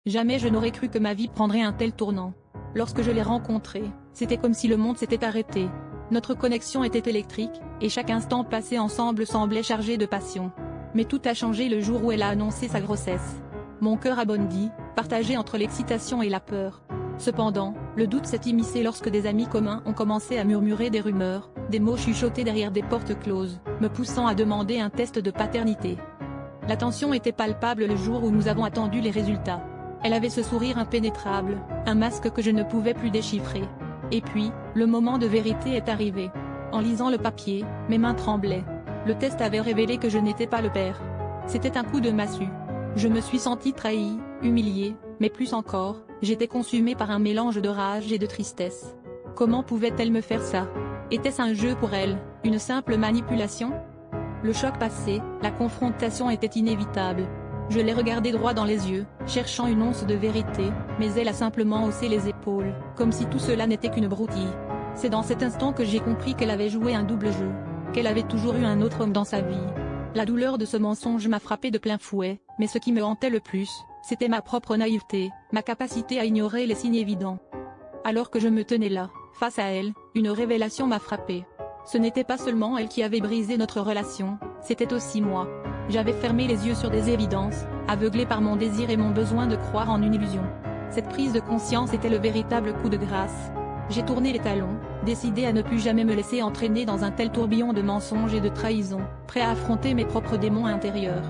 Jamais je n'aurais cru que ma vie prendrait un tel tournant. Lorsque je l'ai rencontré, c'était comme si le monde s'était arrêté. Notre connexion était électrique, et chaque instant passé ensemble semblait chargé de passion. Mais tout a changé le jour où elle a annoncé sa grossesse. Mon cœur a bondi, partagé entre l'excitation et la peur. Cependant, le doute s'est immiscé lorsque des amis communs ont commencé à murmurer des rumeurs, des mots chuchotés derrière des portes closes, me poussant à demander un test de paternité. La tension était palpable le jour où nous avons attendu les résultats. Elle avait ce sourire impénétrable, un masque que je ne pouvais plus déchiffrer. Et puis, le moment de vérité est arrivé. En lisant le papier, mes mains tremblaient. Le test avait révélé que je n'étais pas le père. C'était un coup de massue. Je me suis sentie trahie, humiliée, mais plus encore, j'étais consumée par un mélange de rage et de tristesse. Comment pouvait-elle me faire ça? Était-ce un jeu pour elle, une simple manipulation? Le choc passé, la confrontation était inévitable. Je l'ai regardée droit dans les yeux, cherchant une once de vérité, mais elle a simplement haussé les épaules, comme si tout cela n'était qu'une broutille. C'est dans cet instant que j'ai compris qu'elle avait joué un double jeu, qu'elle avait toujours eu un autre homme dans sa vie. La douleur de ce mensonge m'a frappé de plein fouet, mais ce qui me hantait le plus, c'était ma propre naïveté, ma capacité à ignorer les signes évidents. Alors que je me tenais là, face à elle, une révélation m'a frappé. Ce n'était pas seulement elle qui avait brisé notre relation, c'était aussi moi. J'avais fermé les yeux sur des évidences, aveuglé par mon désir et mon besoin de croire en une illusion. Cette prise de conscience était le véritable coup de grâce. J'ai tourné les talons, décidé à ne plus jamais me laisser entraîner dans un tel tourbillon de mensonges et de trahisons, prêt à affronter mes propres démons intérieurs.